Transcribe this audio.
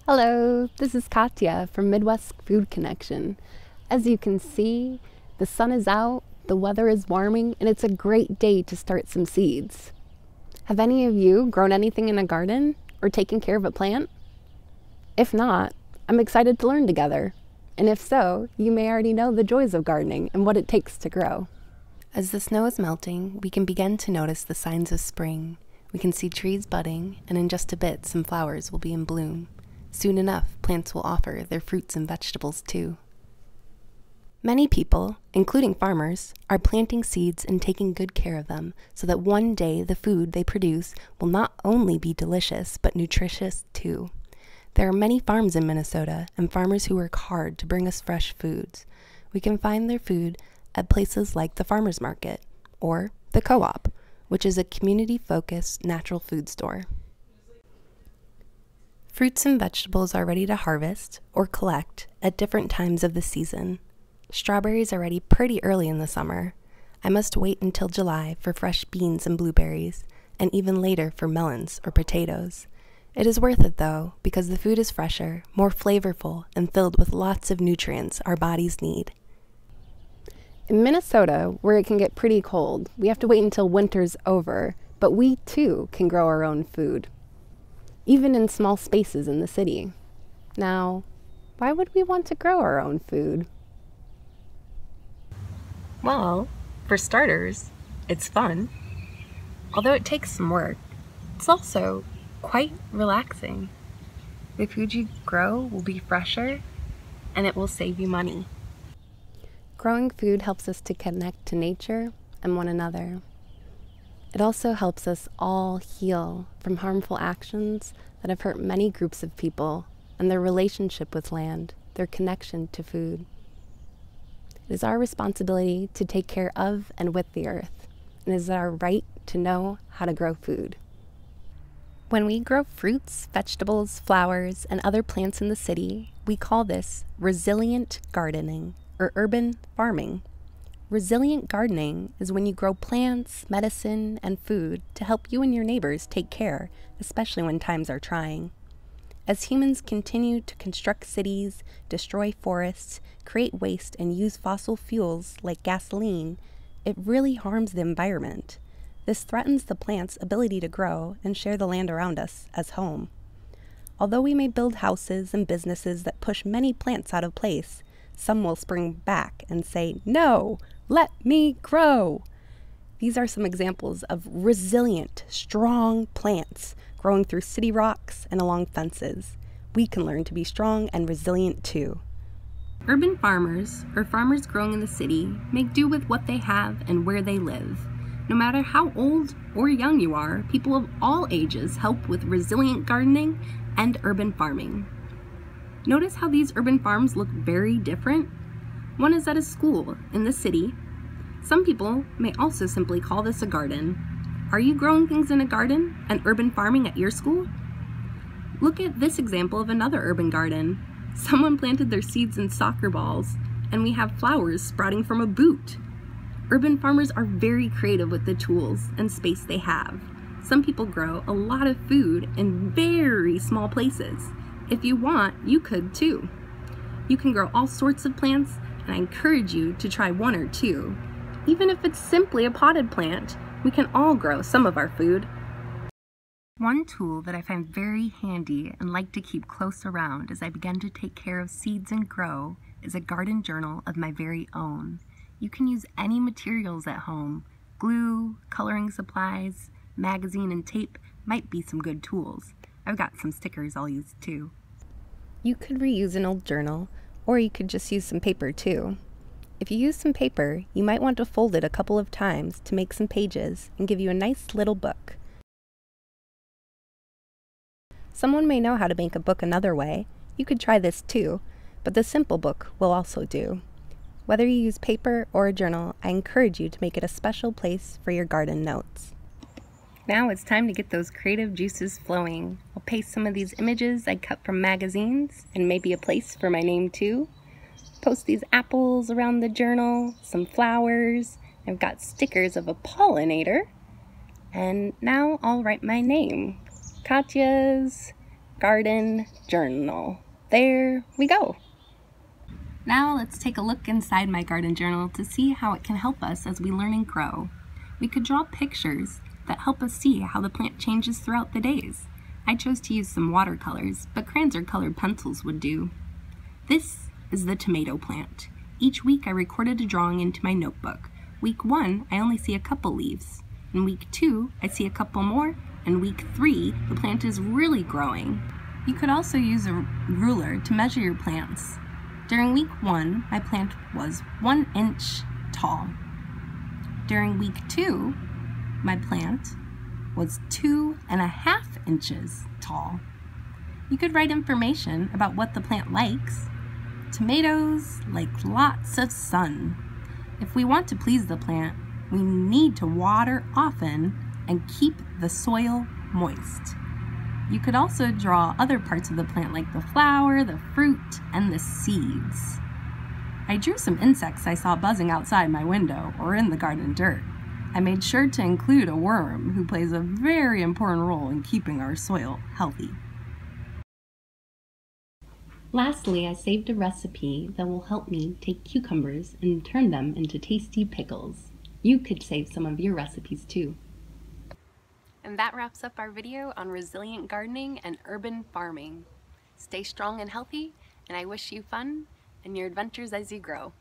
Hello, this is Katya from Midwest Food Connection. As you can see, the sun is out, the weather is warming, and it's a great day to start some seeds. Have any of you grown anything in a garden or taken care of a plant? If not, I'm excited to learn together. And if so, you may already know the joys of gardening and what it takes to grow. As the snow is melting, we can begin to notice the signs of spring. We can see trees budding, and in just a bit, some flowers will be in bloom. Soon enough, plants will offer their fruits and vegetables too. Many people, including farmers, are planting seeds and taking good care of them so that one day the food they produce will not only be delicious, but nutritious too. There are many farms in Minnesota and farmers who work hard to bring us fresh foods. We can find their food at places like the farmers market or the co-op, which is a community-focused natural food store. Fruits and vegetables are ready to harvest or collect at different times of the season. Strawberries are ready pretty early in the summer. I must wait until July for fresh beans and blueberries, and even later for melons or potatoes. It is worth it though, because the food is fresher, more flavorful, and filled with lots of nutrients our bodies need. In Minnesota, where it can get pretty cold, we have to wait until winter's over, but we too can grow our own food, even in small spaces in the city. Now, why would we want to grow our own food? Well, for starters, it's fun. Although it takes some work, it's also quite relaxing. The food you grow will be fresher, and it will save you money. Growing food helps us to connect to nature and one another. It also helps us all heal from harmful actions that have hurt many groups of people and their relationship with land, their connection to food. It is our responsibility to take care of and with the earth, and it is our right to know how to grow food. When we grow fruits, vegetables, flowers, and other plants in the city, we call this resilient gardening or urban farming. Resilient gardening is when you grow plants, medicine, and food to help you and your neighbors take care, especially when times are trying. As humans continue to construct cities, destroy forests, create waste, and use fossil fuels like gasoline, it really harms the environment. This threatens the plant's ability to grow and share the land around us as home. Although we may build houses and businesses that push many plants out of place, some will spring back and say, "No, let me grow." These are some examples of resilient, strong plants growing through city rocks and along fences. We can learn to be strong and resilient too. Urban farmers, or farmers growing in the city, make do with what they have and where they live. No matter how old or young you are, people of all ages help with resilient gardening and urban farming. Notice how these urban farms look very different? One is at a school in the city. Some people may also simply call this a garden. Are you growing things in a garden and urban farming at your school? Look at this example of another urban garden. Someone planted their seeds in soccer balls, and we have flowers sprouting from a boot. Urban farmers are very creative with the tools and space they have. Some people grow a lot of food in very small places. If you want, you could too. You can grow all sorts of plants, and I encourage you to try one or two. Even if it's simply a potted plant, we can all grow some of our food. One tool that I find very handy and like to keep close around as I begin to take care of seeds and grow is a garden journal of my very own. You can use any materials at home. Glue, coloring supplies, magazine, and tape might be some good tools. I've got some stickers I'll use too. You could reuse an old journal, or you could just use some paper too. If you use some paper, you might want to fold it a couple of times to make some pages and give you a nice little book. Someone may know how to make a book another way. You could try this too, but the simple book will also do. Whether you use paper or a journal, I encourage you to make it a special place for your garden notes. Now it's time to get those creative juices flowing. I'll paste some of these images I cut from magazines, and maybe a place for my name too. Post these apples around the journal, some flowers. I've got stickers of a pollinator. And now I'll write my name. Katya's garden journal. There we go. Now let's take a look inside my garden journal to see how it can help us as we learn and grow. We could draw pictures that help us see how the plant changes throughout the days. I chose to use some watercolors, but crayons or colored pencils would do. This is the tomato plant. Each week I recorded a drawing into my notebook. Week 1, I only see a couple leaves. In week 2, I see a couple more, and week 3, the plant is really growing. You could also use a ruler to measure your plants. During week 1, my plant was 1 inch tall. During week 2, my plant was 2.5 inches tall. You could write information about what the plant likes. Tomatoes like lots of sun. If we want to please the plant, we need to water often and keep the soil moist. You could also draw other parts of the plant like the flower, the fruit, and the seeds. I drew some insects I saw buzzing outside my window or in the garden dirt. I made sure to include a worm who plays a very important role in keeping our soil healthy. Lastly, I saved a recipe that will help me take cucumbers and turn them into tasty pickles. You could save some of your recipes too. And that wraps up our video on resilient gardening and urban farming. Stay strong and healthy, and I wish you fun in your adventures as you grow.